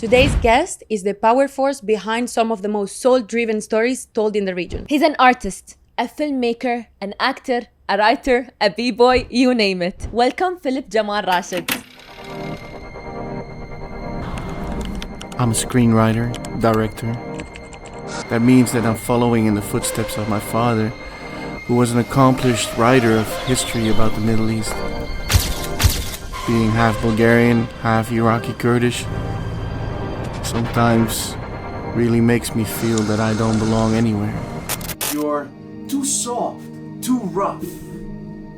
Today's guest is the power force behind some of the most soul-driven stories told in the region. He's an artist, a filmmaker, an actor, a writer, a b-boy, you name it. Welcome, Philip Jamal Rachid. I'm a screenwriter, director. That means that I'm following in the footsteps of my father, who was an accomplished writer of history about the Middle East. Being half Bulgarian, half Iraqi Kurdish, sometimes really makes me feel that I don't belong anywhere. You're too soft, too rough.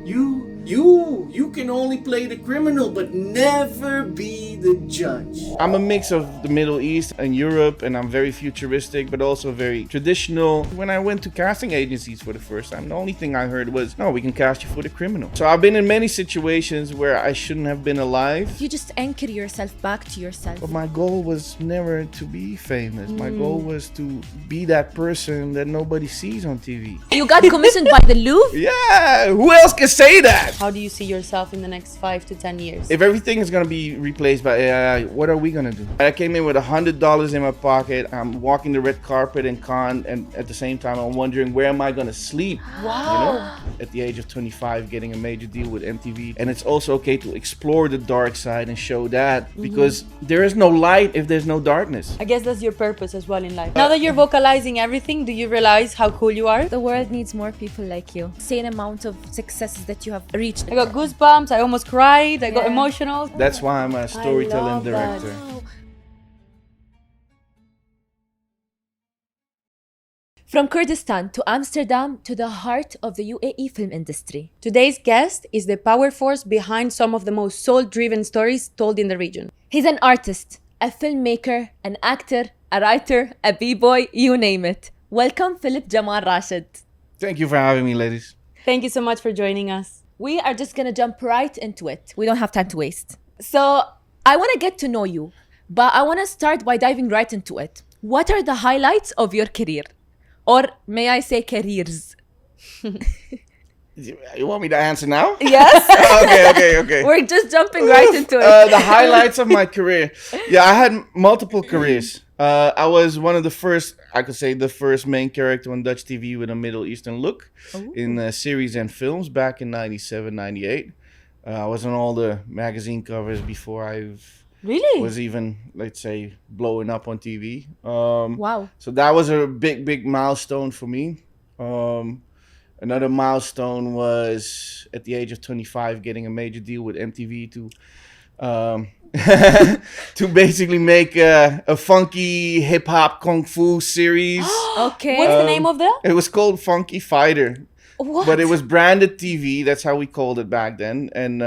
You can only play the criminal, but never be the judge. I'm a mix of the Middle East and Europe, and I'm very futuristic, but also very traditional. When I went to casting agencies for the first time, the only thing I heard was, no, we can cast you for the criminal. So I've been in many situations where I shouldn't have been alive. You just anchor yourself back to yourself. But my goal was never to be famous. My goal was to be that person that nobody sees on TV. You got commissioned by the Louvre? Yeah, who else can say that? How do you see yourself in the next 5 to 10 years? If everything is gonna be replaced by AI, what are we gonna do? I came in with $100 in my pocket. I'm walking the red carpet in Cannes, and at the same time, I'm wondering where am I gonna sleep? Wow. You know, at the age of 25, getting a major deal with MTV, and it's also okay to explore the dark side and show that because there is no light if there's no darkness. I guess that's your purpose as well in life. Now that you're vocalizing everything, do you realize how cool you are? The world needs more people like you. Same amount of successes that you have reached. I got goosebumps, I almost cried, I got Yeah. emotional. That's why I'm a storyteller and love that. director. From Kurdistan to Amsterdam to the heart of the UAE film industry. Today's guest is the power force behind some of the most soul-driven stories told in the region. He's an artist, a filmmaker, an actor, a writer, a b-boy, you name it. Welcome, Philip Jamal Rachid. Thank you for having me, ladies. Thank you so much for joining us. We are just gonna jump right into it. We don't have time to waste. So I wanna get to know you, but I wanna start by diving right into it. What are the highlights of your career? Or may I say careers? You want me to answer now? Yes. Okay. We're just jumping right into it. The highlights of my career. Yeah, I had multiple careers. I was one of the first, I could say the first main character on Dutch TV with a Middle Eastern look in series and films back in 97, 98. I was on all the magazine covers before I Really? was even, let's say, blowing up on TV. Wow. So that was a big milestone for me. Another milestone was at the age of 25 getting a major deal with MTV to to basically make a funky hip hop kung fu series. Okay. What's the name of that? It was called Funky Fighter, What? but it was branded TV. That's how we called it back then, and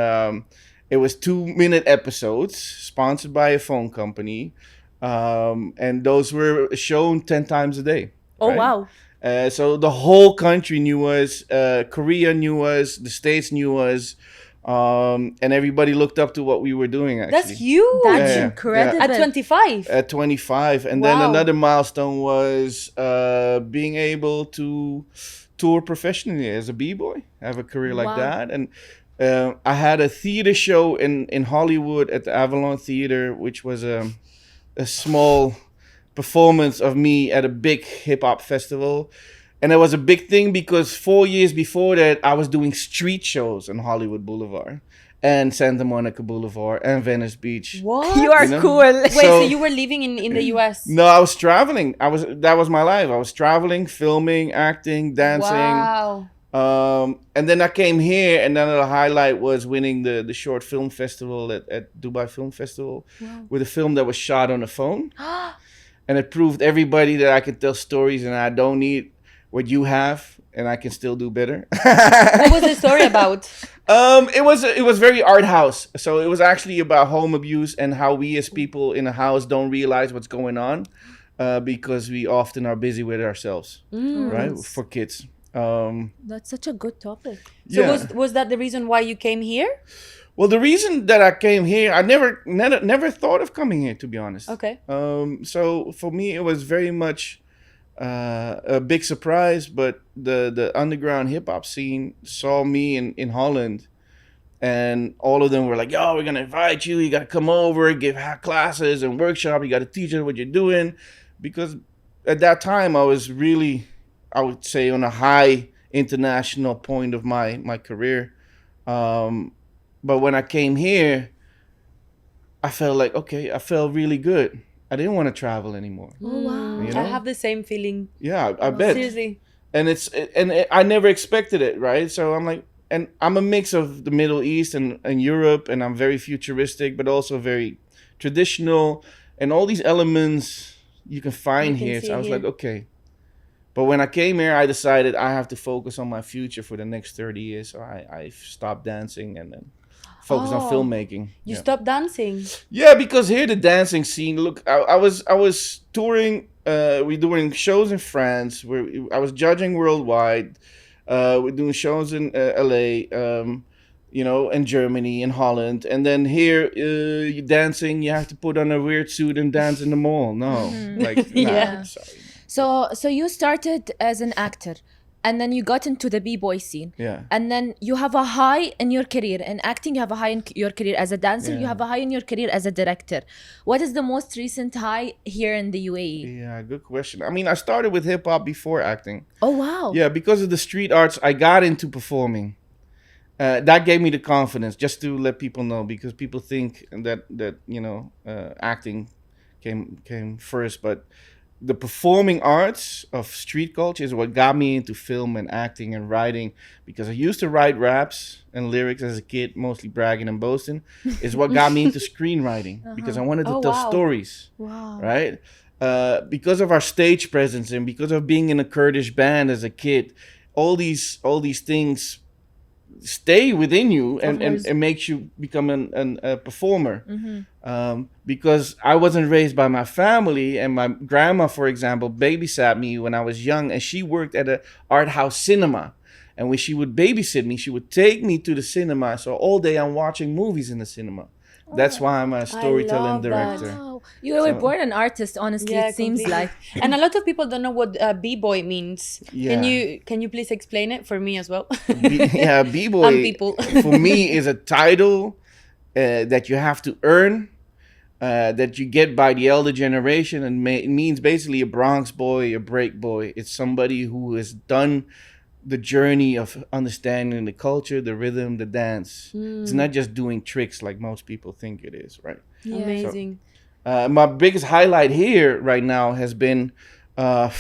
it was 2-minute episodes sponsored by a phone company, and those were shown 10 times a day. Oh, right? wow. So the whole country knew us, Korea knew us, the States knew us, and everybody looked up to what we were doing, actually. That's huge. That's Yeah. incredible. At 25. At 25. And then Wow. another milestone was being able to tour professionally as a b-boy, have a career like Wow. that. And I had a theater show in Hollywood at the Avalon Theater, which was a small performance of me at a big hip-hop festival. And it was a big thing because 4 years before that, I was doing street shows on Hollywood Boulevard and Santa Monica Boulevard and Venice Beach. What? You are You know? cool. Wait, so So- you were living in the US? No, I was traveling. That was my life. I was traveling, filming, acting, dancing. Wow. And then I came here, and then the highlight was winning the short film festival at Dubai Film Festival with a film that was shot on a phone. And it proved everybody that I can tell stories and I don't need what you have, and I can still do better. What was the story about? It was very art house. So it was actually about home abuse and how we as people in a house don't realize what's going on because we often are busy with ourselves, right? For kids. That's such a good topic. So Yeah. was that the reason why you came here? Well, the reason that I came here, I never thought of coming here, to be honest. Okay. So for me, it was very much a big surprise. But the underground hip hop scene saw me in Holland, And all of them were like, yo, we're going to invite you. You got to come over, give classes and workshop. You got to teach us what you're doing. Because at that time, I was really, I would say, on a high international point of my career. But when I came here, I felt like, okay, I felt really good. I didn't want to travel anymore. Oh, wow. You know? I have the same feeling. Yeah, I bet. Seriously. And I never expected it, right? So I'm like, and I'm a mix of the Middle East and Europe, and I'm very futuristic, but also very traditional, and all these elements you can find You can here. see So I was here. like, okay. But when I came here, I decided I have to focus on my future for the next 30 years. So I stopped dancing and then focused on Oh, filmmaking. You Yeah. stopped dancing. Yeah, because here the dancing scene. Look, I was touring. We doing shows in France. Where I was judging worldwide. We're doing shows in LA. You know, in Germany, in Holland, and then here, you dancing. You have to put on a weird suit and dance in the mall. No, like, nah, Yeah. sorry. So you started as an actor, and then you got into the b-boy scene. Yeah. And then you have a high in your career. In acting, you have a high in your career as a dancer. You Yeah. have a high in your career as a director. What is the most recent high here in the UAE? Yeah, good question. I mean, I started with hip hop before acting. Oh, wow. Yeah, because of the street arts, I got into performing. That gave me the confidence, just to let people know, because people think that you know, acting came first, but the performing arts of street culture is what got me into film and acting and writing, because I used to write raps and lyrics as a kid, mostly bragging and boasting, is what got me into screenwriting, because I wanted to Oh, tell wow. stories, Wow. right? Because of our stage presence and because of being in a Kurdish band as a kid, all these things stay within you and course. makes you become a performer. Because I wasn't raised by my family, and my grandma, for example, babysat me when I was young, and she worked at a art house cinema. And when she would babysit me, she would take me to the cinema. So all day I'm watching movies in the cinema. That's why I'm a storyteller and love that. director. Wow. You were So- born an artist, honestly, it seems completely. like. And a lot of people don't know what b-boy means. Yeah. Can you please explain it for me as well? Yeah, b-boy And people. for me is a title that you have to earn, that you get by the elder generation, and it means basically a Bronx boy, a break boy. It's somebody who has done the journey of understanding the culture, the rhythm, the dance. It's not just doing tricks like most people think it is, right? Amazing. My biggest highlight here right now has been a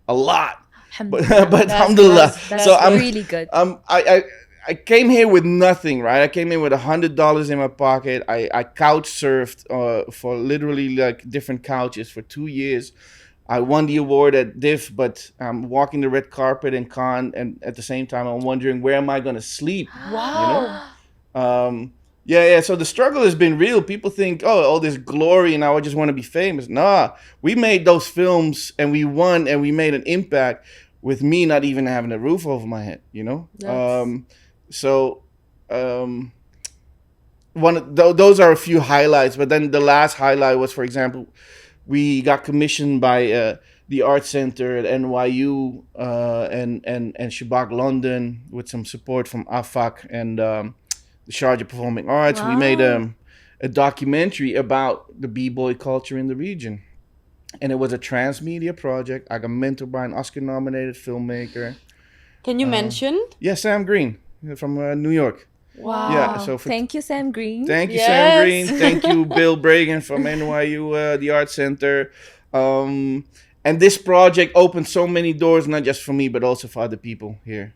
lot. But alhamdulillah. That's So I'm really good. I came here with nothing, right? I came in with $100 in my pocket. I couch surfed for literally like different couches for 2 years. I won the award at DIF, but I'm walking the red carpet in Cannes, and at the same time I'm wondering, where am I gonna sleep? Wow. Yeah. So the struggle has been real. People think, oh, all this glory, and I just want to be famous. Nah, we made those films, and we won, and we made an impact with me not even having a roof over my head. You know. Those are a few highlights. But then the last highlight was, for example, we got commissioned by the Art Center at NYU and Shabak London with some support from AFAC and the Sharjah Performing Arts. We made a documentary about the b-boy culture in the region. And it was a transmedia project. I got mentored by an Oscar-nominated filmmaker. Can you mention? Yeah, Sam Green from New York. Wow. Yeah, so for Thank you, Sam Green. Thank you, Yes. Sam Green. Thank you, Bill Bragan from NYU, the Art Center. And this project opened so many doors, not just for me, but also for other people here.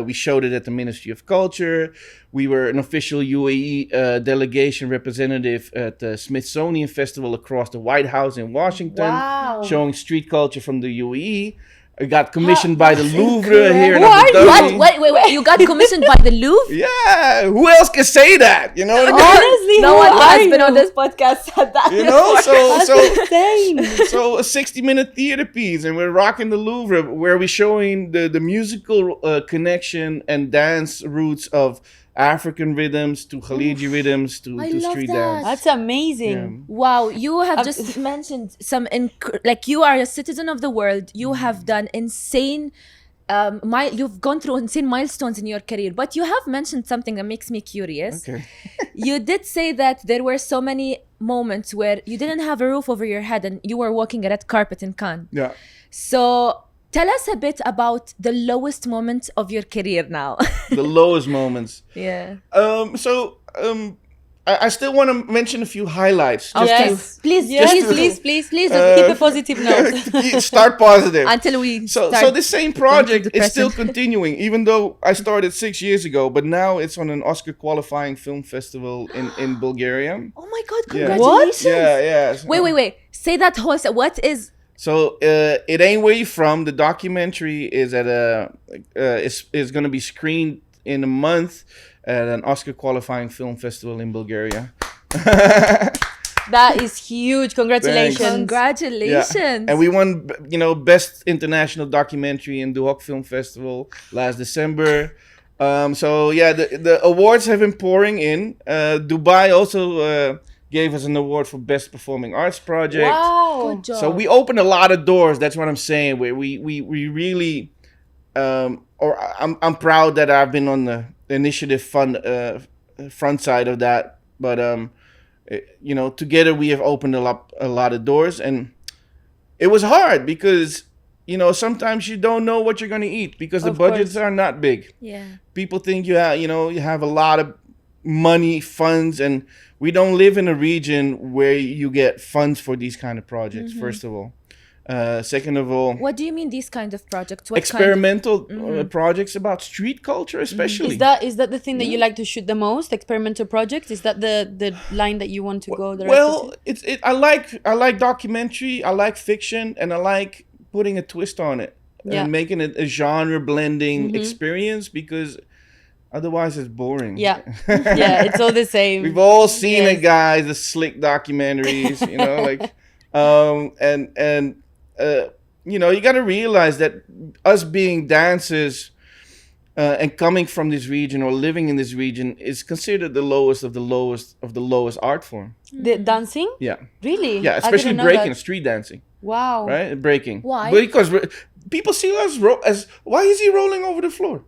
We showed it at the Ministry of Culture. We were an official UAE delegation representative at the Smithsonian Festival across the White House in Washington, Wow. showing street culture from the UAE. I got commissioned by the Louvre here in Who Abu are Dhabi. you? Wait. You got commissioned by the Louvre? Yeah, who else can say that? You know what I mean? Honestly, No who one are has been you? on this podcast said that. You know, so Insane. so a 60-minute theater piece, and we're rocking the Louvre, where we're showing the musical connection and dance roots of African rhythms to Khaliji rhythms to I love street that. dance. That's amazing. Wow, you have just mentioned some like you are a citizen of the world. You have done insane you've gone through insane milestones in your career, but you have mentioned something that makes me curious. Okay. You did say that there were so many moments where you didn't have a roof over your head and you were walking a red carpet in Cannes. Yeah. So tell us a bit about the lowest moment of your career now. The lowest moments. Yeah. I still want to mention a few highlights. Just Yes. Please, Yes, please, please keep a positive note. to start positive. until we So start. this same project to the is still present. continuing, even though I started 6 years ago. But now it's on an Oscar qualifying film festival in Bulgaria. Oh my God! Yeah. Congratulations! Yeah. Wait. Say that whole. What is? So it ain't where you from. The documentary is at is going to be screened in a month at an Oscar qualifying film festival in Bulgaria. That is huge. Congratulations. Congratulations! And we won, best international documentary in Duhok Film Festival last December. The awards have been pouring in. Dubai also gave us an award for best performing arts project. Wow. Good job. So we opened a lot of doors. That's what I'm saying. Where we really, I'm proud that I've been on the initiative front side of that. But together we have opened a lot of doors, and it was hard because sometimes you don't know what you're going to eat because the Of budgets course. are not big. Yeah. People think you have a lot of money, funds, and we don't live in a region where you get funds for these kind of projects. First of all, second of all, What do you mean these kind of projects? What experimental projects about street culture, especially. Is that the thing that you like to shoot the most? Experimental projects? Is that the line that you want to go directly Well, to? I like documentary, I like fiction, and I like putting a twist on it Yeah. and making it a genre blending experience because otherwise it's boring. Yeah. Yeah, it's all the same. We've all seen Yes. it, guys. The slick documentaries, you got to realize that us being dancers and coming from this region or living in this region is considered the lowest of the lowest art form. The dancing? Yeah, Really? yeah, I especially didn't know breaking, that. street dancing, Wow. right? Breaking. Why? Because people see us as why is he rolling over the floor?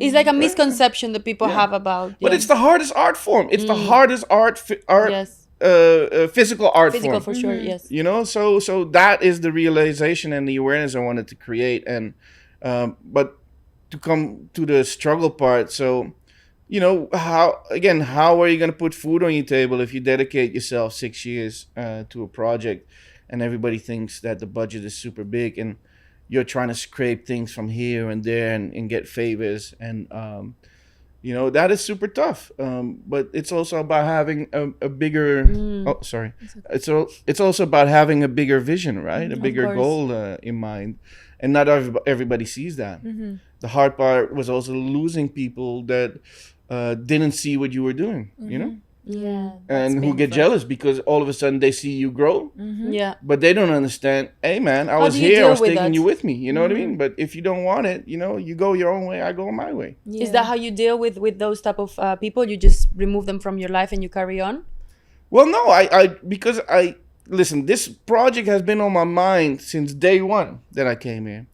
It's like a misconception that people have about. But it's the hardest art form. It's the hardest art Yes. physical art Physical form. for sure, yes. So that is the realization and the awareness I wanted to create. And but to come to the struggle part, so how are you going to put food on your table if you dedicate yourself 6 years to a project and everybody thinks that the budget is super big and you're trying to scrape things from here and there and get favors and that is super tough. But it's also about having a bigger. Oh, sorry. It's also about having a bigger vision, right? A bigger course. goal in mind, and not everybody sees that. The hard part was also losing people that didn't see what you were doing. Yeah. And who get jealous because all of a sudden they see you grow, Yeah. but they don't understand. Hey, man, I was do you here. I deal was with taking that? you with me. You know what I mean? But if you don't want it, you go your own way. I go my way. Yeah. Is that how you deal with those type of people? You just remove them from your life and you carry on? Well, no, because listen. This project has been on my mind since day one that I came here,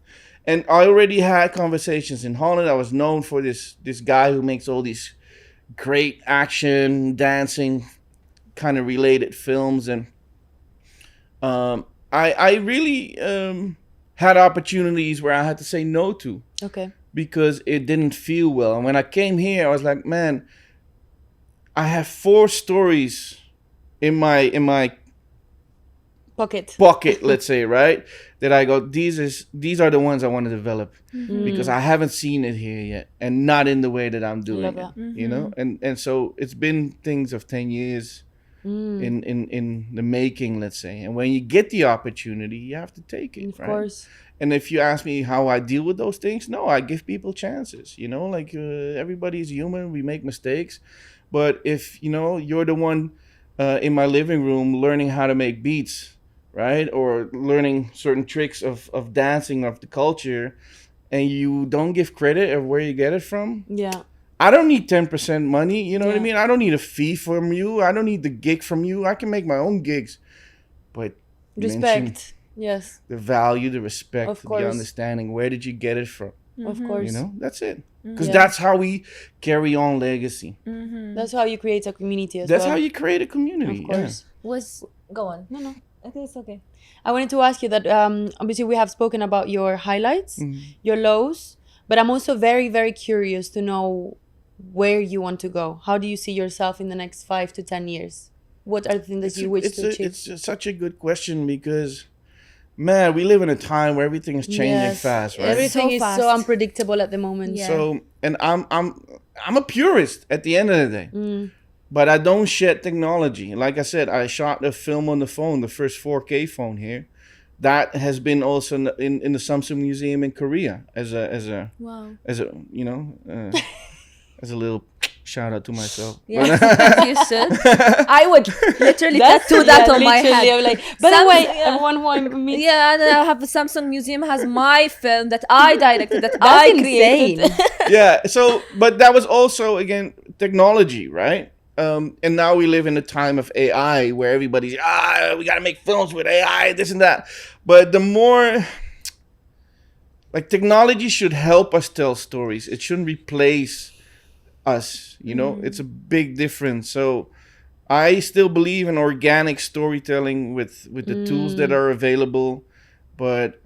and I already had conversations in Holland. I was known for this guy who makes all these great action, dancing, kind of related films, and I really had opportunities where I had to say no to Okay. because it didn't feel well. And when I came here, I was like, man, I have 4 stories in my Pocket. bucket, let's say, right? That I go, these are the ones I want to develop because I haven't seen it here yet, and not in the way that I'm doing Love it. that. And so it's been things of 10 years in the making, let's say. And when you get the opportunity, you have to take it. Of right? course. And if you ask me how I deal with those things, no, I give people chances. Everybody's human. We make mistakes. But if, you're the one in my living room learning how to make beats, right? Or learning certain tricks of dancing, of the culture, and you don't give credit of where you get it from, Yeah. I don't need 10% money. You know what I Yeah. mean? I don't need a fee from you. I don't need the gig from you. I can make my own gigs. But mention Respect. Yes. the value, the respect, Of course. the understanding. Where did you get it from? Of course. You know, that's it. Because Yeah. that's how we carry on legacy. That's how you create a community as That's well. how you create a community. Of course. Go on. No, no. I think it's okay. I wanted to ask you that obviously we have spoken about your highlights, your lows, but I'm also very, very curious to know where you want to go. How do you see yourself in the next 5 to 10 years? What are the things that you wish to achieve? It's such a good question because, man, we live in a time where everything is changing Yes. fast, right? Everything So is fast. so unpredictable at the moment. Yeah. So, and I'm a purist at the end of the day. But I don't shed technology. Like I said, I shot a film on the phone, the first 4K phone here. That has been also in the Samsung Museum in Korea as a Wow. as a as a little shout out to myself. Yeah, you should. I would literally tattoo that on my literally, head. I'm like, by the way, yeah. everyone who I meet. Yeah, and I have the Samsung Museum has my film that I directed, that That's I created. insane. Yeah. So, but that was also again technology, right? And now we live in a time of AI where everybody's we gotta make films with AI, this and that. But the more like technology should help us tell stories. It shouldn't replace us. You know, it's a big difference. So I still believe in organic storytelling with the tools that are available, but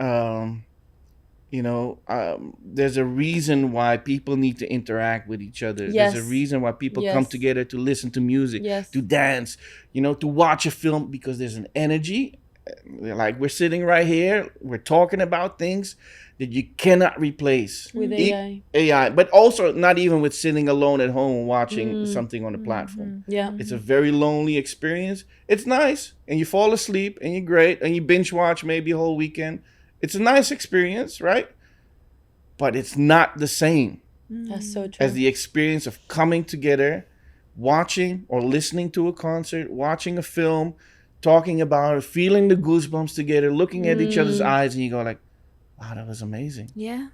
there's a reason why people need to interact with each other. Yes. There's a reason why people come Yes. together to listen to music, Yes. to dance, to watch a film, because there's an energy. Like we're sitting right here, we're talking about things that you cannot replace With AI. AI, but also not even with sitting alone at home watching something on the platform. Yeah. It's a very lonely experience. It's nice, and you fall asleep, and you're great, and you binge watch maybe a whole weekend. It's a nice experience, right? But it's not the same That's so true. as the experience of coming together, watching or listening to a concert, watching a film, talking about it, feeling the goosebumps together, looking at each other's eyes, and you go like, wow, that was amazing. Yeah.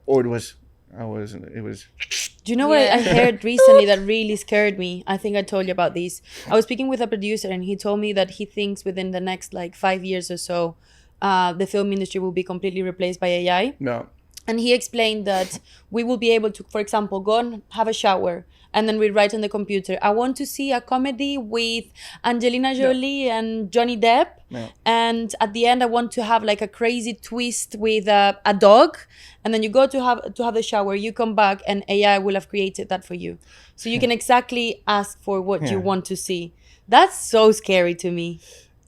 Or it was. Do you know what I heard recently that really scared me? I think I told you about this. I was speaking with a producer and he told me that he thinks within the next 5 years or so, the film industry will be completely replaced by AI. No. And he explained that we will be able to, for example, go and have a shower and then we write on the computer, I want to see a comedy with Angelina Jolie and Johnny Depp. Yeah. And at the end, I want to have a crazy twist with a dog. And then you go to have the shower, you come back and AI will have created that for you. So you can exactly ask for what you want to see. That's so scary to me.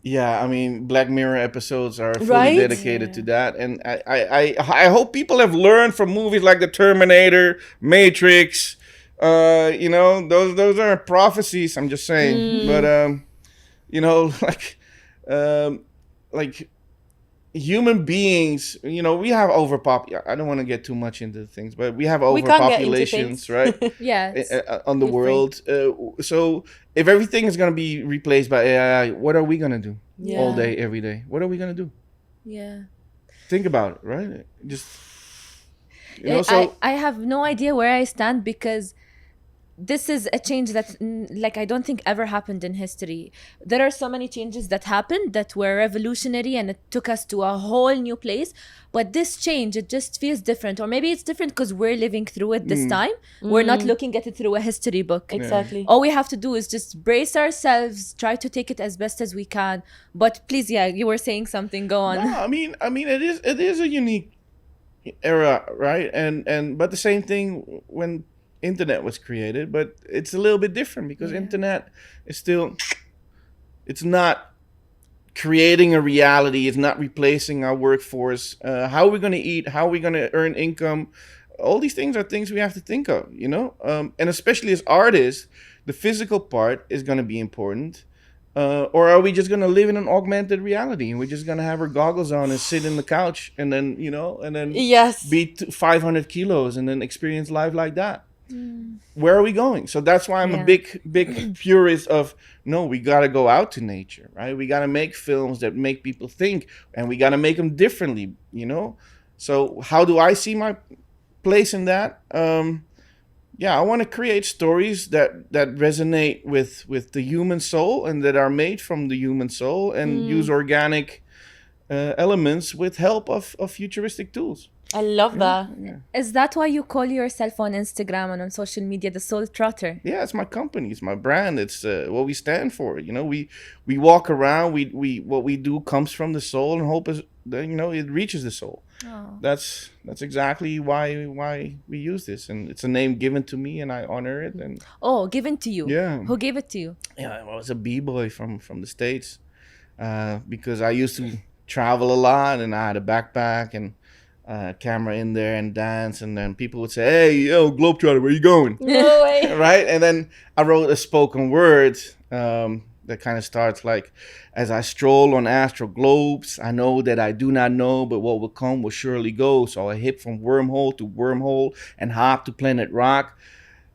Yeah, I mean, Black Mirror episodes are fully Right? dedicated to that, and I hope people have learned from movies like The Terminator, Matrix. Those are prophecies. I'm just saying, but like human beings, we have I don't want to get too much into things, but we have We can't get into overpopulations, things. right? Yeah. On the world. So if everything is going to be replaced by AI, what are we going to do all Yeah. day, every day? What are we going to do? Yeah. Think about it, right? Just, I have no idea where I stand because this is a change that I don't think ever happened in history. There are so many changes that happened that were revolutionary and it took us to a whole new place, but this change, it just feels different, or maybe it's different because we're living through it this time. We're not looking at it through a history book. Exactly. All we have to do is just brace ourselves, try to take it as best as we can. But please, you were saying something, go on. no, I mean, it is a unique era, right? And but the same thing when internet was created, but it's a little bit different because internet is still, it's not creating a reality. It's not replacing our workforce. How are we going to eat? How are we going to earn income? All these things are things we have to think of, and especially as artists, the physical part is going to be important. Or are we just going to live in an augmented reality and we're just going to have our goggles on and sit in the couch and then, Yes. be 500 kilos and then experience life like that? Where are we going? So that's why I'm a big purist of, no, we got to go out to nature, right? We got to make films that make people think, and we got to make them differently, So how do I see my place in that? I want to create stories that resonate with the human soul and that are made from the human soul and use organic elements with help of futuristic tools. I love that. Is that why you call yourself on Instagram and on social media the Soul Trotter? Yeah, it's my company, it's my brand, it's what we stand for. You know, we walk around, we what we do comes from the soul, and hope is that, you know, it reaches the soul. Oh. That's exactly why we use this, and it's a name given to me, and I honor it. And Oh, given to you. Yeah. Who gave it to you? yeah, I was a b-boy from the States, because I used to travel a lot, and I had a backpack and camera in there and dance, and then people would say, "Hey, yo, Globetrotter, where you going?" No way. Right? And then I wrote a spoken word that kind of starts like, "As I stroll on astral globes, I know that I do not know, but what will come will surely go. So I hip from wormhole to wormhole and hop to planet rock,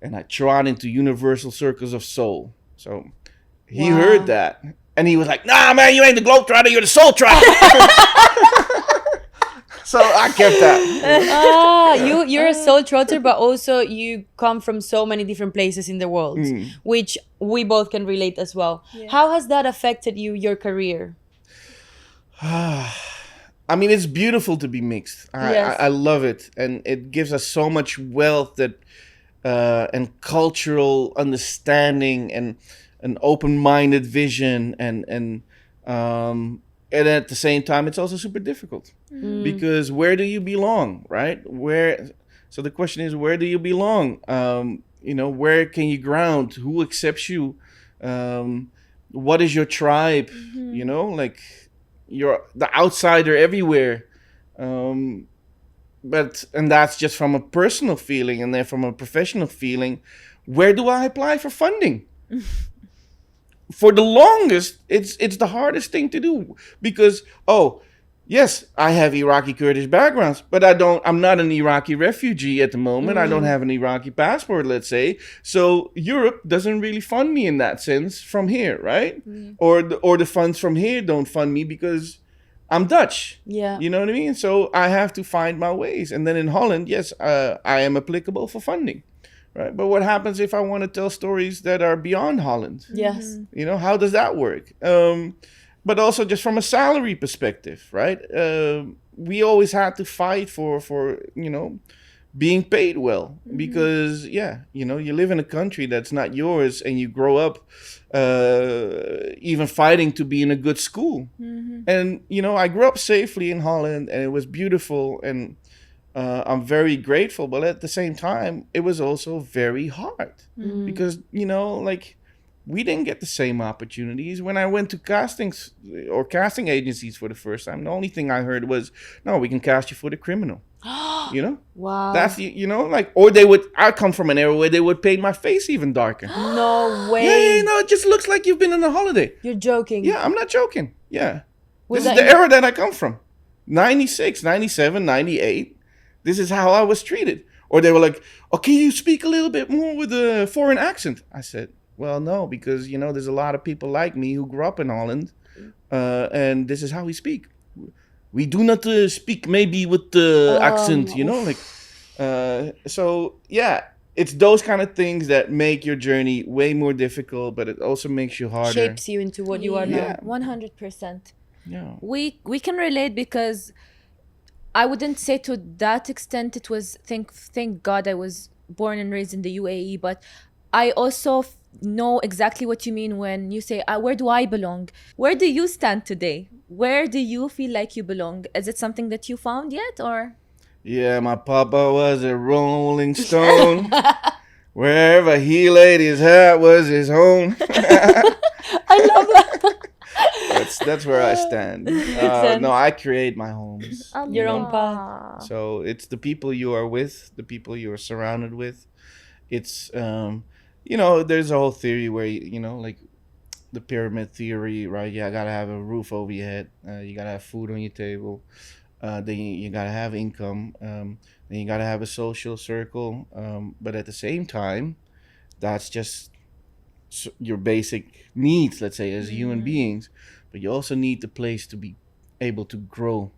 and I trot into universal circles of soul." So he Wow. heard that, and he was like, "Nah, man, you ain't the Globetrotter, you're the Soul Trotter." So I kept that. You're a soul trotter, but also you come from so many different places in the world, which we both can relate as well. How has that affected you, your career? I mean, it's beautiful to be mixed. Yes. I love it, and it gives us so much wealth that and cultural understanding and an open-minded vision, and at the same time, it's also super difficult because where do you belong, right? So the question is, where do you belong? You know, where can you ground? Who accepts you? What is your tribe? You know, like you're the outsider everywhere. And that's just from a personal feeling, and then from a professional feeling, where do I apply for funding? For the longest, it's the hardest thing to do because, oh, yes, I have Iraqi Kurdish backgrounds, but I'm not an Iraqi refugee at the moment. I don't have an Iraqi passport, let's say. So Europe doesn't really fund me in that sense from here, right? Or the funds from here don't fund me because I'm Dutch. Yeah. You know what I mean? So I have to find my ways. And then in Holland, yes, I am applicable for funding. Right, but what happens if I want to tell stories that are beyond Holland? Yes. You know, how does that work? But also just from a salary perspective, right? We always had to fight for you know, being paid well because you know, you live in a country that's not yours, and you grow up even fighting to be in a good school. And you know, I grew up safely in Holland, and it was beautiful, and I'm very grateful, but at the same time, it was also very hard because, you know, like we didn't get the same opportunities. When I went to casting agencies for the first time, the only thing I heard was, "No, we can cast you for The Criminal." You know? Wow. That's, you know, like, or I come from an era where they would paint my face even darker. No way. Yeah, no, it just looks like you've been on a holiday. You're joking. Yeah, I'm not joking. Yeah. Was This is that the era that I come from. 96, 97, 98. This is how I was treated. Or they were like, "Oh, can you speak a little bit more with a foreign accent?" I said, "Well, no, because, you know, there's a lot of people like me who grew up in Holland, and this is how we speak. We do not speak maybe with the accent, you know, like." So, yeah, it's those kind of things that make your journey way more difficult, but it also makes you harder. Shapes you into what you are now. Yeah. 100%. Yeah. We can relate because I wouldn't say to that extent it was thank God I was born and raised in the UAE, but I also know exactly what you mean when you say, where do I belong? Where do you stand today? Where do you feel like you belong? Is it something that you found yet, or? Yeah, my papa was a rolling stone. Wherever he laid his hat was his home. I love that. That's where I stand. sense. No, I create my homes. Your you own know? path. So it's the people you are with, the people you are surrounded with. It's you know, there's a whole theory where you know, like the pyramid theory, right? You gotta have a roof over your head. You gotta have food on your table. Then you gotta have income. Then you gotta have a social circle. But at the same time, that's just your basic needs, let's say, as human beings. But you also need the place to be able to grow,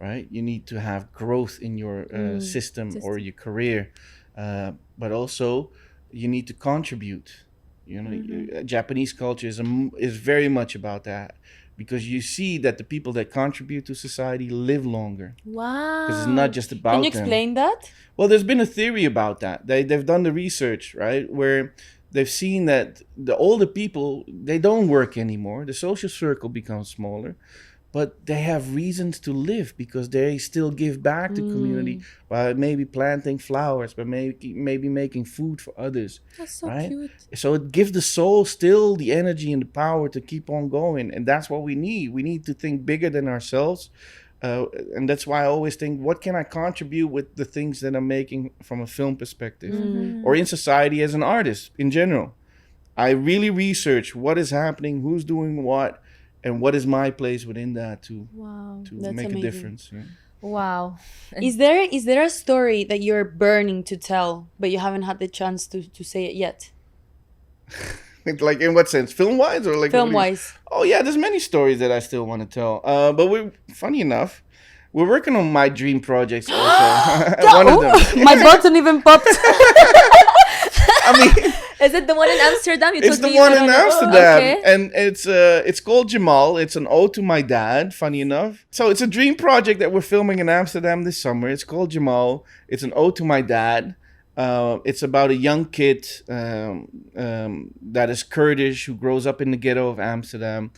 right? You need to have growth in your system or your career. But also, you need to contribute. You know, Japanese culture is very much about that, because you see that the people that contribute to society live longer. Wow. Because it's not just about Can you them. explain that? Well, there's been a theory about that. They've done the research, right, where they've seen that the older people, they don't work anymore. The social circle becomes smaller, but they have reasons to live because they still give back to community by maybe planting flowers, by maybe making food for others. That's so right? cute. So it gives the soul still the energy and the power to keep on going, and that's what we need. We need to think bigger than ourselves. And that's why I always think, what can I contribute with the things that I'm making from a film perspective or in society as an artist in general? I really research what is happening, who's doing what, and what is my place within that to Wow. That's make amazing. a difference. Yeah. Wow. Is there a story that you're burning to tell, but you haven't had the chance to say it yet? Like in what sense? Film-wise or like Film-wise. Oh yeah, there's many stories that I still want to tell. But funny enough, we're working on my dream projects also. One of them. My button even popped. I mean, Is it the one in Amsterdam? You it's told the me you one were in on it. Amsterdam, Okay. and it's called Jamal. It's an ode to my dad. Funny enough, so it's a dream project that we're filming in Amsterdam this summer. It's called Jamal. It's an ode to my dad. It's about a young kid that is Kurdish who grows up in the ghetto of Amsterdam.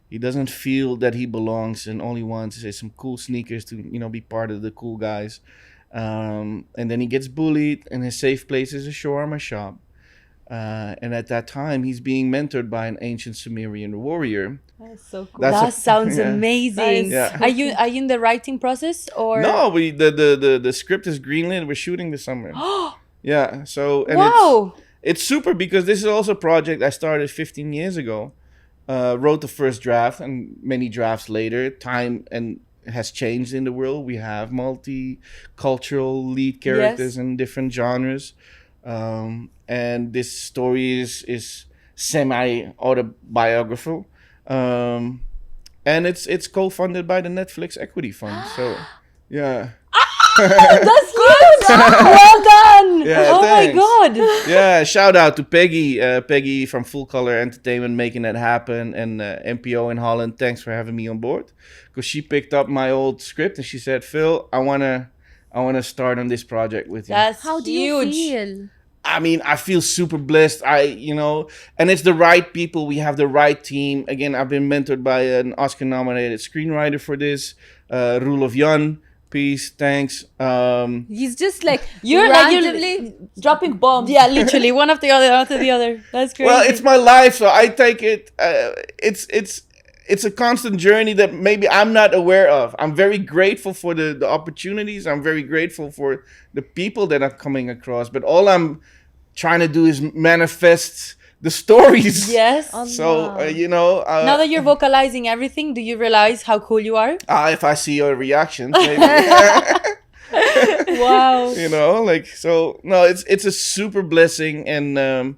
He doesn't feel that he belongs and only wants some cool sneakers to be part of the cool guys. And then he gets bullied, and his safe place is a shawarma shop. And at that time, he's being mentored by an ancient Sumerian warrior. That's so cool. That's That sounds yeah. amazing. Yeah. Are you in the writing process or? No, the script is greenlit. We're shooting this summer. Yeah, so and Wow. it's super because this is also a project I started 15 years ago. Wrote the first draft, and many drafts later, time and has changed in the world. We have multicultural lead characters in different genres, and this story is semi-autobiographical, and it's co-funded by the Netflix Equity Fund. So, yeah. That's huge. Well done. Yeah, oh thanks. my god. Yeah, shout out to Peggy from Full Color Entertainment making that happen, and NPO in Holland. Thanks for having me on board, because she picked up my old script and she said, "Phil, I wanna start on this project with you." That's How do you huge. feel? I mean, I feel super blessed. And it's the right people. We have the right team. Again, I've been mentored by an Oscar-nominated screenwriter for this, Roelof Jan. Peace, thanks. He's just like You're randomly dropping bombs. Yeah, literally one after the other. That's crazy. Well, it's my life, so I take it. It's a constant journey that maybe I'm not aware of. I'm very grateful for the opportunities. I'm very grateful for the people that I'm coming across. But all I'm trying to do is manifest the stories. Yes. So Now that you're vocalizing everything, do you realize how cool you are? if I see your reactions, maybe. Wow. No, it's a super blessing, and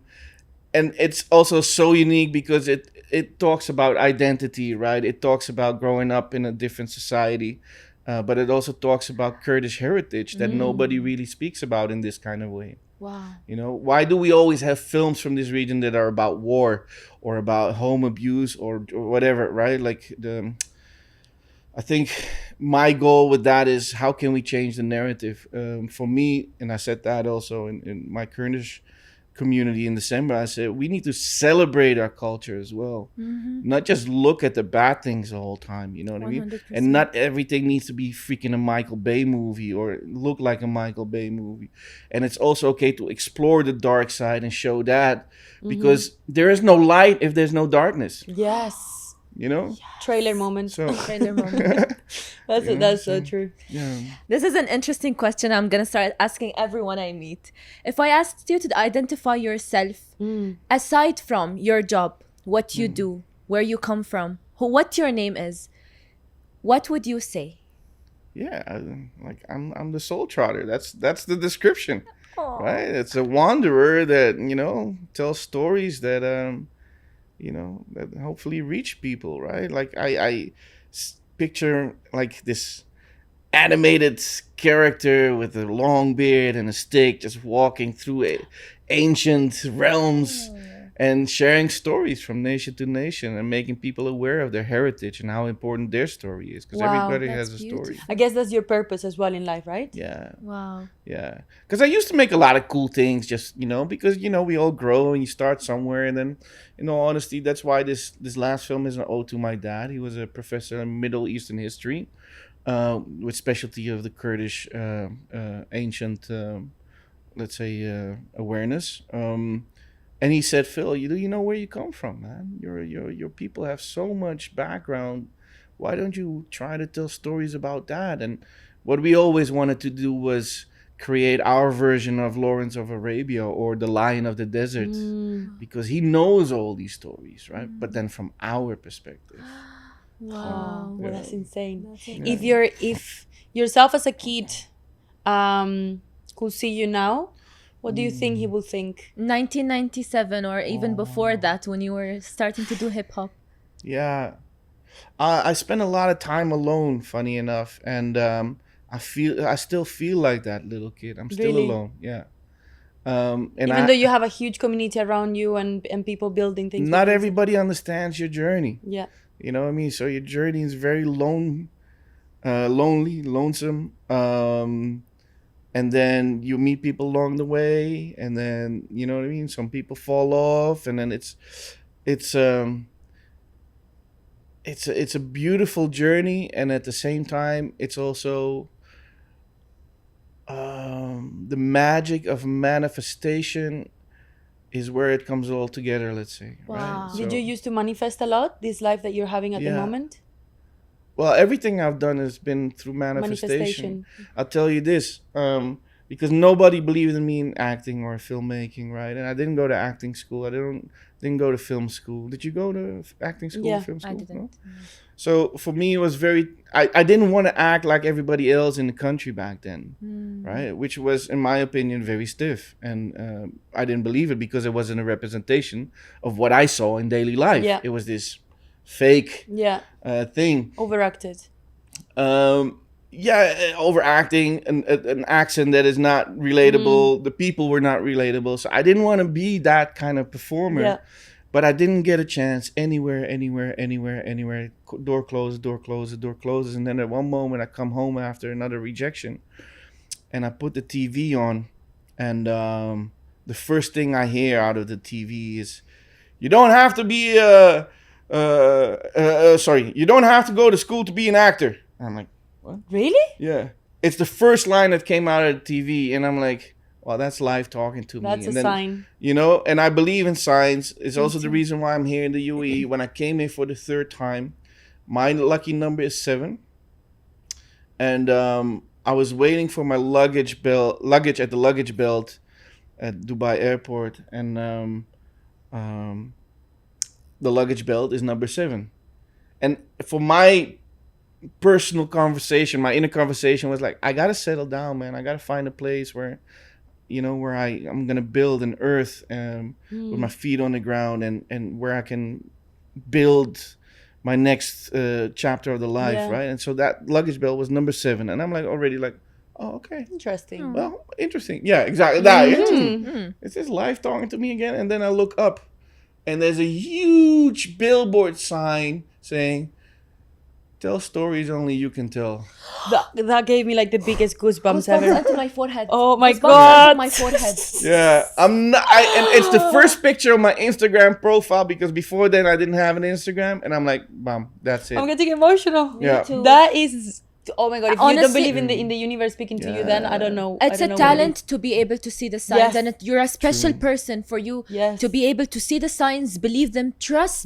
it's also so unique because it talks about identity, right? It talks about growing up in a different society, but it also talks about Kurdish heritage that nobody really speaks about in this kind of way. Wow. Why do we always have films from this region that are about war or about home abuse or whatever, right? I think my goal with that is, how can we change the narrative? For me, and I said that also in my Kurdish community in December, I said we need to celebrate our culture as well. Not just look at the bad things the whole time, you know what I mean? 100%. And not everything needs to be freaking a Michael Bay movie or look like a Michael Bay movie. And it's also okay to explore the dark side and show that, because there is no light if there's no darkness, Yes. Trailer moment. So Trailer moment. That's so true. yeah. This is an interesting question I'm going to start asking everyone I meet. If I asked you to identify yourself, aside from your job, what you do, where you come from, what your name is, what would you say? Yeah, I'm the soul trotter. That's the description, right? It's a wanderer that tells stories that that hopefully reach people, right? Like I picture like this animated character with a long beard and a stick just walking through ancient realms, and sharing stories from nation to nation and making people aware of their heritage and how important their story is, because Wow, everybody that's has a story. beautiful. I guess that's your purpose as well in life, right? Yeah. Wow. Yeah, because I used to make a lot of cool things, just because we all grow and you start somewhere, and then, in all honesty, that's why this last film is an ode to my dad. He was a professor in Middle Eastern history, with specialty of the Kurdish ancient, let's say, awareness. And he said, Phil, you know where you come from, man. Your people have so much background. Why don't you try to tell stories about that? And what we always wanted to do was create our version of Lawrence of Arabia or the Lion of the Desert, because he knows all these stories, right? But then from our perspective. Wow, well, Yeah. that's insane. That's If yourself as a kid could see you now, what do you think he will think? 1997 or even before that, when you were starting to do hip hop. Yeah. I spent a lot of time alone, funny enough, and I still feel like that little kid. I'm still Really? alone. Yeah. And Even though you have a huge community around you and people building things. not with you. everybody understands your journey. Yeah. You know what I mean? So your journey is very lonely, lonesome. And then you meet people along the way, and then you know what I mean. Some people fall off, and then it's a beautiful journey, and at the same time, it's also the magic of manifestation is where it comes all together. Let's say. Wow. Right? Did So- you used to manifest a lot this life that you're having at the Yeah. moment? Well, everything I've done has been through manifestation. I'll tell you this, because nobody believed in me in acting or filmmaking, right? And I didn't go to acting school. I didn't go to film school. Did you go to acting school? Yeah, or film school? I didn't. No? So for me, it was I didn't want to act like everybody else in the country back then, right? Which was, in my opinion, very stiff. And I didn't believe it because it wasn't a representation of what I saw in daily life. Yeah. It was this fake Yeah. thing. Overacted. Overacting, an accent that is not relatable. The people were not relatable. So I didn't want to be that kind of performer. Yeah. But I didn't get a chance anywhere. Door closes. And then at one moment I come home after another rejection, and I put the TV on, and the first thing I hear out of the TV is, "You don't have to be you don't have to go to school to be an actor." I'm like, Really? yeah. It's the first line that came out of the TV, and I'm like, well, that's life talking to me. That's And a then, sign. and I believe in signs. It's also the reason why I'm here in the UAE. When I came here for the third time, my lucky number is 7. And I was waiting for my luggage at the luggage belt at Dubai airport, and the luggage belt is number 7. And for my personal conversation, my inner conversation was like, I gotta settle down, man. I gotta find a place where I'm gonna build an earth with my feet on the ground, and where I can build my next chapter of the life, Yeah. right? And so that luggage belt was number 7, and I'm like already like, oh, okay, Interesting. well, interesting, yeah, exactly that. Interesting. Is this life talking to me again? And then I look up, and there's a huge billboard sign saying, "Tell stories only you can tell." That gave me like the biggest goosebumps ever. Goosebumps onto my forehead. Oh my Goosebumps God. onto my forehead. Yeah, and it's the first picture of my Instagram profile, because before then I didn't have an Instagram, and I'm like, bam, that's it. I'm getting emotional. Yeah. too. That is. Oh my God! If you don't Honestly- believe in the universe speaking to you, then I don't know. It's I a don't know what it talent is. to be able to see the signs, Yes. and you're a special person for you Yes. to be able to see the signs, believe them, trust.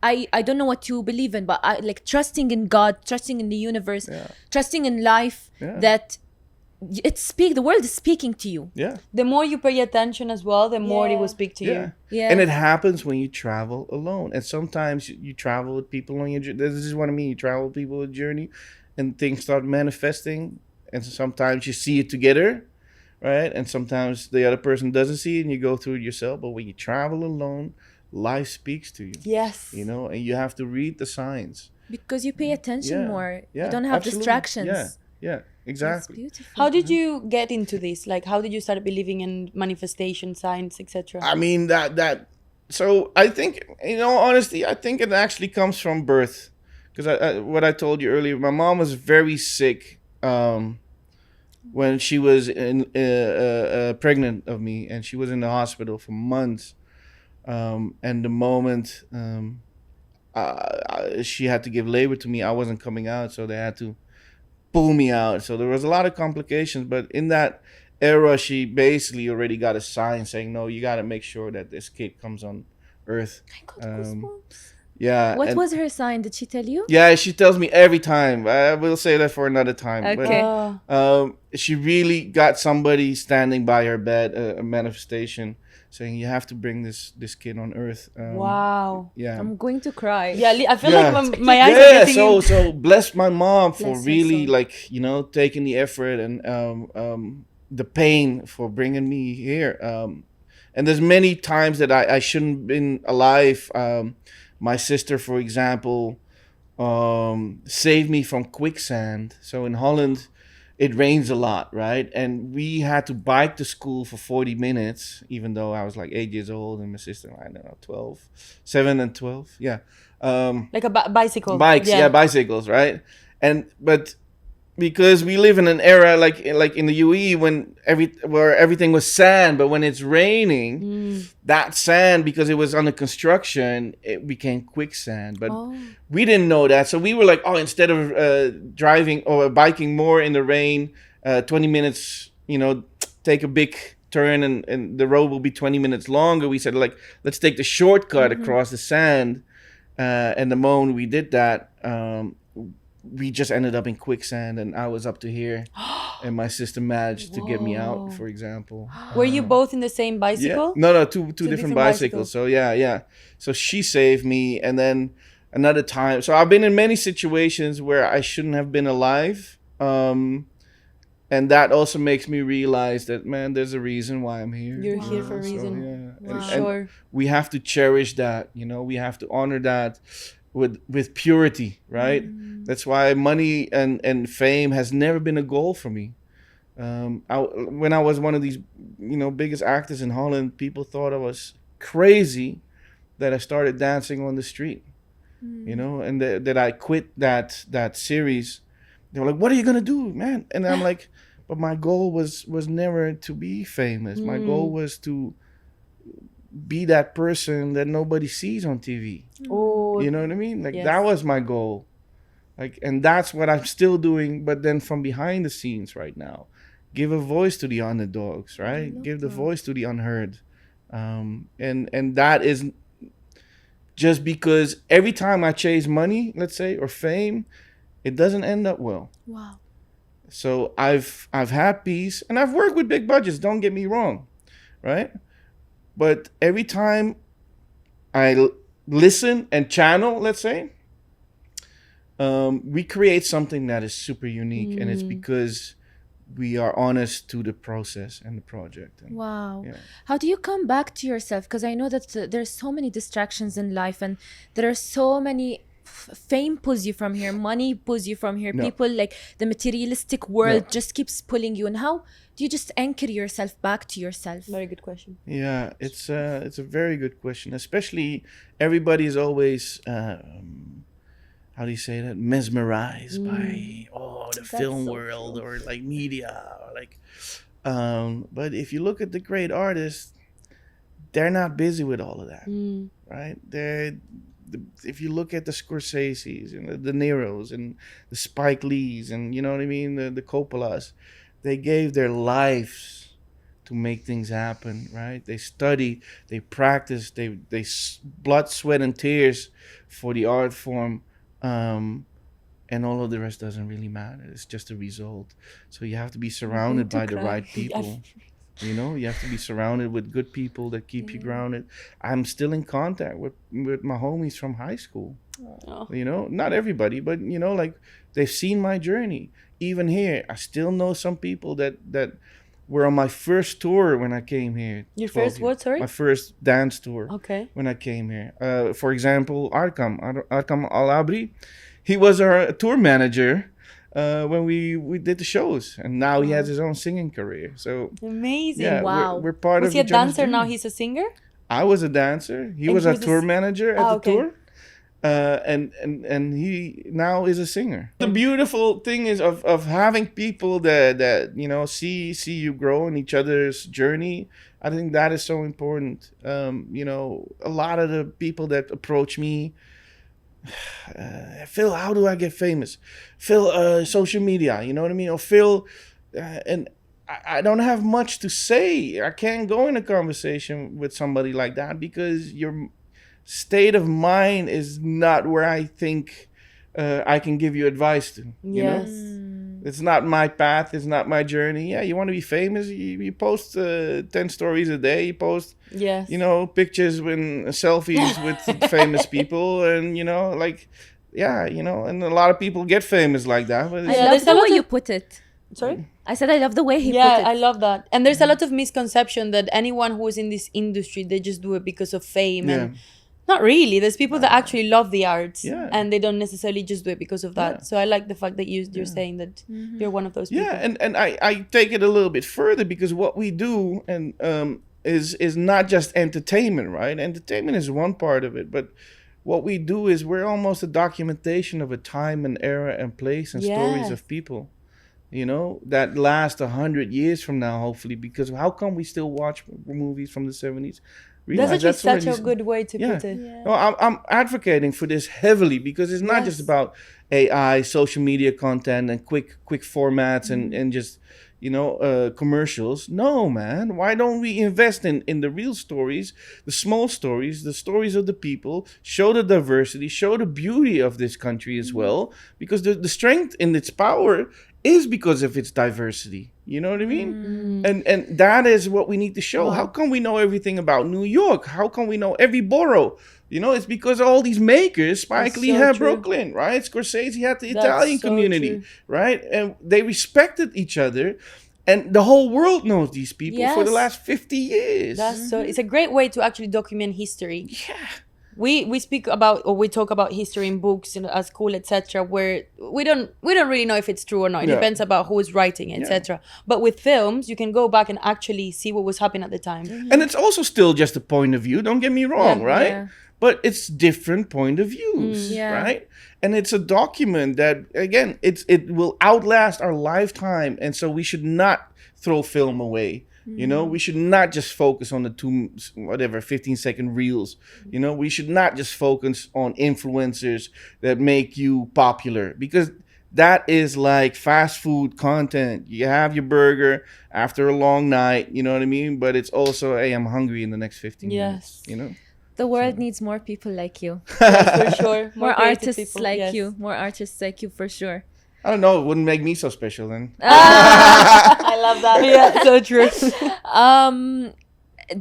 I don't know what you believe in, but I like trusting in God, trusting in the universe, trusting in life, Yeah. that the world is speaking to you. Yeah. The more you pay attention as well, the more it will speak to Yeah. you. Yeah. And it happens when you travel alone. And sometimes you travel with people on your journey. This is what I mean. You travel with people on a journey, and things start manifesting. And sometimes you see it together, right? And sometimes the other person doesn't see it, and you go through it yourself. But when you travel alone, life speaks to you. Yes. And you have to read the signs. because you pay attention Yeah. more. Yeah, You don't have absolutely. distractions. Yeah, It's exactly. beautiful. How did you get into this? Like, how did you start believing in manifestation, signs, etc.? I mean, that So I think, in all honesty, I think it actually comes from birth, because what I told you earlier, my mom was very sick when she was pregnant of me, and she was in the hospital for months. And the moment she had to give labor to me, I wasn't coming out, so they had to pull me out. So there was a lot of complications. But in that era, she basically already got a sign saying, "No, you got to make sure that this kid comes on Earth." I got goosebumps. Yeah. What and- was her sign? Did she tell you? Yeah, she tells me every time. I will say that for another time. Okay. Oh. She really got somebody standing by her bed, a manifestation, saying, "You have to bring this kid on Earth." Wow. Yeah. I'm going to cry. Yeah, I feel Yeah. like my eyes are Yeah, getting so bless my mom for Bless her really soul. taking the effort and the pain for bringing me here. And there's many times that I shouldn't been alive. My sister, for example, saved me from quicksand. So in Holland, it rains a lot, right? And we had to bike to school for 40 minutes, even though I was like 8 years old and my sister, I don't know, 12, 7 and 12. Yeah. like a bicycle. Bikes, yeah, bicycles, right? But because we live in an era like in the UE where everything was sand, but when it's raining, that sand, because it was under construction, it became quicksand. But we didn't know that, so we were like, oh, instead of driving or biking more in the rain, 20 minutes, take a big turn and the road will be 20 minutes longer. We said, like, let's take the shortcut across the sand. And the moment we did that, we just ended up in quicksand, and I was up to here, and my sister managed to get me out, for example. Were you both in the same Yeah. bicycle? No, two different different bicycles. bicycles. So yeah. So she saved me, and then another time. So I've been in many situations where I shouldn't have been alive. And that also makes me realize that, man, there's a reason why I'm here. You're here for a So, reason. yeah. For And sure. we have to cherish that, we have to honor that with purity, right? That's why money and fame has never been a goal for me. When I was one of these, biggest actors in Holland, people thought I was crazy that I started dancing on the street, and that I quit that series. They were like, "What are you gonna do, man?" And I'm like, "But my goal was never to be famous. My goal was to be that person that nobody sees on TV." Oh, You know what I mean? Like, Yes. that was my goal. Like, and that's what I'm still doing, but then from behind the scenes right now. Give a voice to the underdogs, right? Give the voice to the unheard. And that is just because every time I chase money, let's say, or fame, it doesn't end up well. Wow. So I've had peace, and I've worked with big budgets, don't get me wrong, right? But every time I listen and channel, let's say, we create something that is super unique, and it's because we are honest to the process and the project. And, Wow. yeah. How do you come back to yourself? Because I know that there's so many distractions in life, and there are so many fame pulls you from here, money pulls you from here. No. People, like the materialistic world, No. just keeps pulling you. And how do you just anchor yourself back to yourself? very good question. Yeah, it's a very good question. Especially, everybody is always how do you say that? Mesmerized by the film so world or like media or like. But if you look at the great artists, they're not busy with all of that, right? If you look at the Scorseses and the De Niros and the Spike Lees and you know what I mean, the Coppolas, they gave their lives to make things happen, right? They studied, they practiced, they blood, sweat, and tears for the art form, and all of the rest doesn't really matter. It's just a result. So you have to be surrounded by the right people. You have to be surrounded with good people that keep you grounded. I'm still in contact with my homies from high school. Oh. Not everybody, but like, they've seen my journey. Even here, I still know some people that were on my first tour when I came here. Your 12 first what, sorry? My first dance tour. Okay. When I came here. For example, Arkam Al-Abri, he was our tour manager when we did the shows, and now he has his own singing career. So Amazing. yeah, Wow. we're part Was of he a each other's dancer? Now journey. he's a singer? I was a dancer. He And was he a was a tour s- manager at Ah, the okay. tour. And he now is a singer. The beautiful thing is of having people that you know see you grow in each other's journey. I think that is so important. You know, a lot of the people that approach me, Phil, how do I get famous? Phil, social media, you know what I mean? Or Phil, and I don't have much to say. I can't go in a conversation with somebody like that because your state of mind is not where I think I can give you advice to. You Yes. know, it's not my path. It's not my journey. Yeah, you want to be famous. You post 10 stories a day. You post, Yes. you know, pictures when selfies with famous people, and you know, like, yeah, you know, and a lot of people get famous like that. But I it's, Yeah, love there's a the lot way of- you put it. Sorry? I said I love the way he Yeah, put it. I love that. And there's a lot of misconception that anyone who is in this industry, they just do it because of fame. yeah. And not really. There's people that actually love the arts, Yeah. and they don't necessarily just do it because of that. Yeah. So I like the fact that you're saying that you're one of those people. Yeah, and I take it a little bit further because what we do and is not just entertainment, right? Entertainment is one part of it, but what we do is we're almost a documentation of a time and era and place and stories Yes. of people, you know, that last 100 years from now, hopefully. Because how come we still watch movies from the 70s? That's actually such a already- good way to Yeah. put it. No, I'm advocating for this heavily because it's not just Yes. about AI, social media content, and quick formats and just, you know, commercials. No, man. Why don't we invest in the real stories, the small stories, the stories of the people, show the diversity, show the beauty of this country as well? Because the strength in its power is because of its diversity. You know what I mean? And that is what we need to show. How come we know everything about New York? How come we know every borough? You know, it's because of all these makers. Spike That's Lee so had true. Brooklyn, right? Scorsese had the That's Italian so community, true. right? And they respected each other. And the whole world knows these people for the Yes. last 50 years. That's so. It's a great way to actually document history. yeah. We speak about, or we talk about history in books and at school, etc., where we don't really know if it's true or not. It Yeah. depends about who is writing, etc. But with films, you can go back and actually see what was happening at the time. And it's also still just a point of view. Don't get me wrong, Yeah. right? Yeah. But it's different point of views, Yeah. right? And it's a document that, again, it will outlast our lifetime. And so we should not throw film away. You know, we should not just focus on the 15-second reels. You know, we should not just focus on influencers that make you popular, because that is like fast food content. You have your burger after a long night, you know what I mean? But it's also, hey, I'm hungry in the next 15 minutes, Yes. you know? The world needs more people like you. Yes, for sure. More creative artists people, like yes. you. More artists like you for sure. I don't know. It wouldn't make me so special then. I love that. Yeah, so true.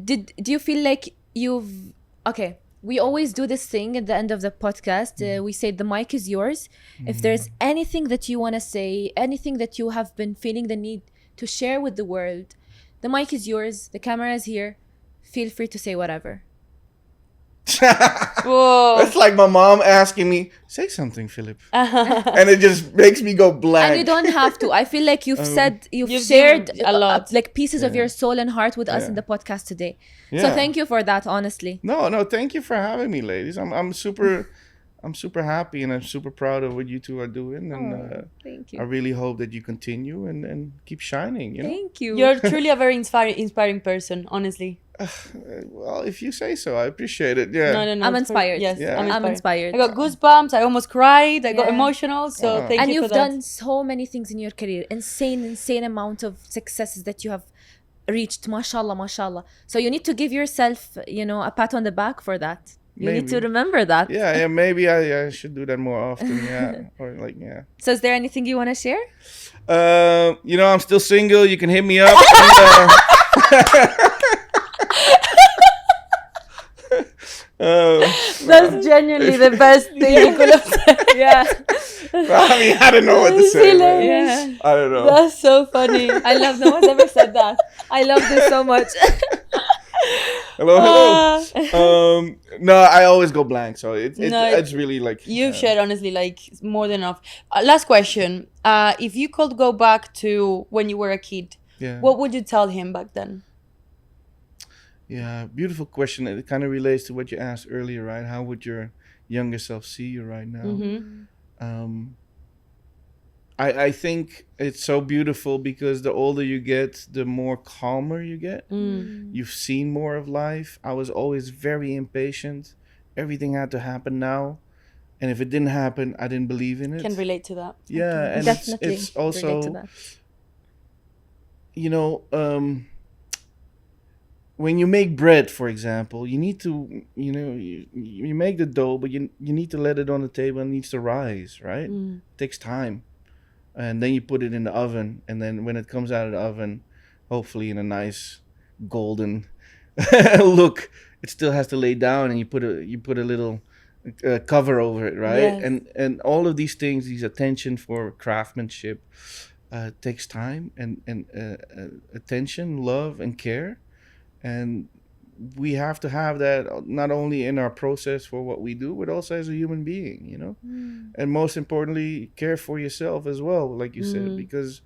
Do you feel like you've okay, we always do this thing at the end of the podcast. We say the mic is yours. If there's anything that you want to say, anything that you have been feeling the need to share with the world, the mic is yours. The camera is here. Feel free to say whatever. Whoa. That's like my mom asking me, say something, Philip. And it just makes me go blank. And you don't have to. I feel like you've You've shared given a lot. like pieces of Yeah. your soul and heart with us Yeah. in the podcast today. So Yeah. thank you for that, honestly. No, thank you for having me, ladies. I'm super happy and I'm super proud of what you two are doing, and Thank I you. really hope that you continue and keep shining. You know, Thank you. You're truly a very inspiring person, honestly. well, if you say so, I appreciate it. Yeah, No. I'm it's very- inspired. Yes, Yeah. I'm inspired. I got goosebumps. I almost cried. I got Yeah. emotional. So thank And you you've for that. done so many things in your career. Insane amount of successes that you have reached. Mashallah, mashallah. So you need to give yourself, a pat on the back for that. You need to Maybe. remember that. yeah. Maybe I should do that more often. Yeah, or like yeah. So is there anything you want to share? I'm still single. You can hit me up. And, That's genuinely the best thing you could have said. Yeah. I mean, I don't know what to It's say. man. hilarious. I don't know. That's so funny. I love no one's ever said that. I love this so much. Hello. No, I always go blank, so No, it's really like You've shared honestly like more than enough. Last question. If you could go back to when you were a kid, yeah. what would you tell him back then? Yeah, beautiful question. It kind of relates to what you asked earlier, right? How would your younger self see you right now? Um, I think it's so beautiful because the older you get, the more calmer you get. You've seen more of life. I was always very impatient. Everything had to happen now. And if it didn't happen, I didn't believe in it. Can relate to that. Yeah, and Definitely it's relate to also, that. you know, when you make bread, for example, you need to, you make the dough, but you need to let it on the table and it needs to rise, right? It takes time. And then you put it in the oven, and then when it comes out of the oven, hopefully in a nice golden look, it still has to lay down, and you put a little cover over it, right? Yes. And all of these things, these attention for craftsmanship, takes time and attention, love, and care, and we have to have that not only in our process for what we do, but also as a human being, and most importantly, care for yourself as well, like you said, because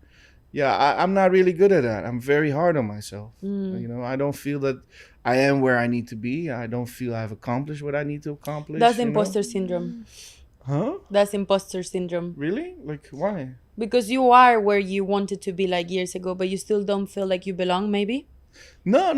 I'm not really good at that. I'm very hard on myself. I don't feel that I am where I need to be. I don't feel I've accomplished what I need to accomplish. That's imposter syndrome. Huh? That's imposter syndrome. Really? Like, why? Because you are where you wanted to be like years ago, but you still don't feel like you belong, maybe? No.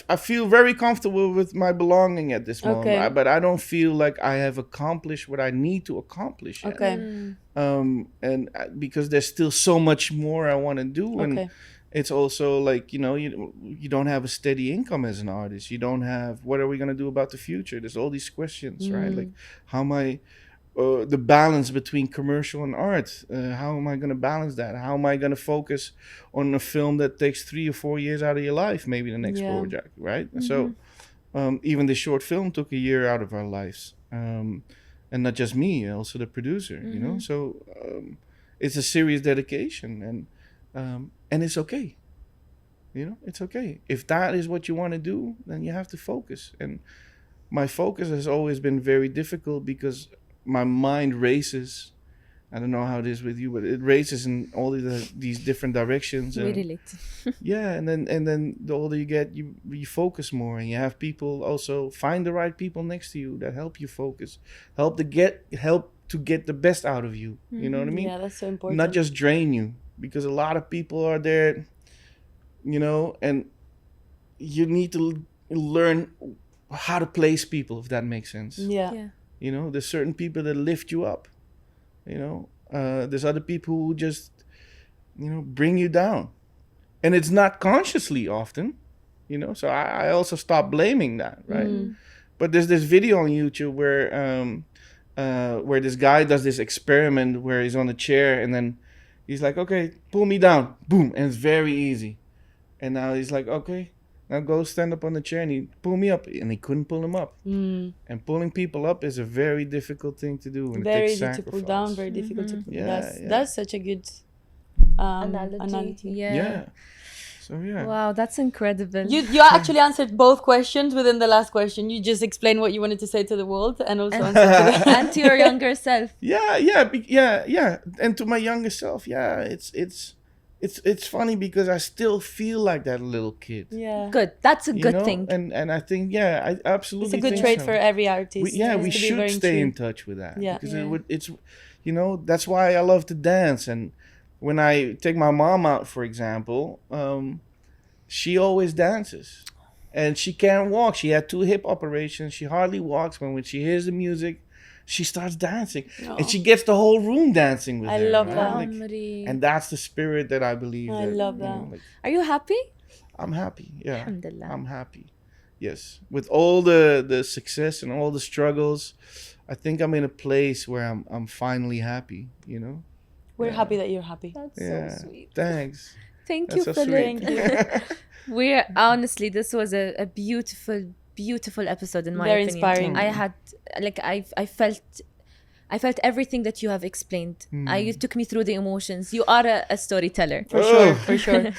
I feel very comfortable with my belonging at this moment, Okay. but I don't feel like I have accomplished what I need to accomplish yet. Okay. And because there's still so much more I want to do, and Okay. it's also like, you don't have a steady income as an artist. You don't have, what are we going to do about the future? There's all these questions, right? Like, how am I, the balance between commercial and art, how am I going to balance that? How am I going to focus on a film that takes 3 or 4 years out of your life, maybe the next project, right? So even the short film took a year out of our lives, and not just me, also the producer, so it's a serious dedication, and it's okay. It's okay. If that is what you want to do, then you have to focus. And my focus has always been very difficult because my mind races. I don't know how it is with you, but it races in all these different directions. We And, relate. yeah, and then the older you get, you focus more, and you have people also find the right people next to you that help you focus, help to get the best out of you. You know what I mean? Yeah, that's so important. Not just drain you, because a lot of people are there, and you need to learn how to place people, if that makes sense. Yeah. There's certain people that lift you up. There's other people who just, bring you down, and it's not consciously often. So I also stopped blaming that, right? But there's this video on YouTube where this guy does this experiment where he's on a chair, and then he's like, okay, pull me down, boom, and it's very easy. And now he's like, okay, now go stand up on the chair, and he pull me up, and he couldn't pull him up. And pulling people up is a very difficult thing to do, and Very it takes easy to sacrifice. pull down, very difficult to pull. Yeah, That's such a good analogy. Yeah. So yeah. Wow, that's incredible. You actually answered both questions within the last question. You just explained what you wanted to say to the world, and also answered to the and to your younger self. Yeah. And to my younger self, it's funny because I still feel like that little kid. Yeah. Good. That's a good thing. And I think, I absolutely It's a good think trait so. for every artist. We just to be should very stay in true. touch with that. Yeah. Because it's that's why I love to dance. And when I take my mom out, for example, she always dances. And she can't walk. She had 2 hip operations. She hardly walks. When she hears the music, she starts dancing. And she gets the whole room dancing with I her. love right? that. Marie. And that's the spirit that I believe. I love that. Are you happy? I'm happy. Yeah. Alhamdulillah. I'm happy. Yes. With all the success and all the struggles, I think I'm in a place where I'm finally happy, We're happy that you're happy. That's Yeah. so sweet. Thanks. Thank That's you, so Philip. sweet. We're honestly, this was a beautiful episode in my Very opinion. inspiring. I had I felt everything that you have explained. You took me through the emotions. You are a storyteller. For sure.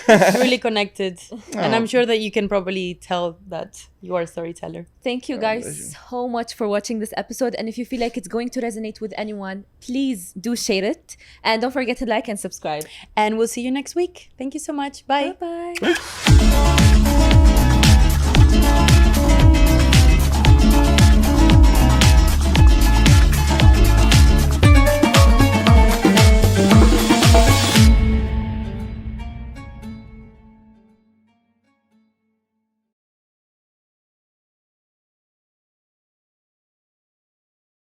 Really connected. And I'm sure that you can probably tell that you are a storyteller. Thank you guys so much for watching this episode. And if you feel like it's going to resonate with anyone, please do share it. And don't forget to like and subscribe. And we'll see you next week. Thank you so much. Bye. Bye-bye.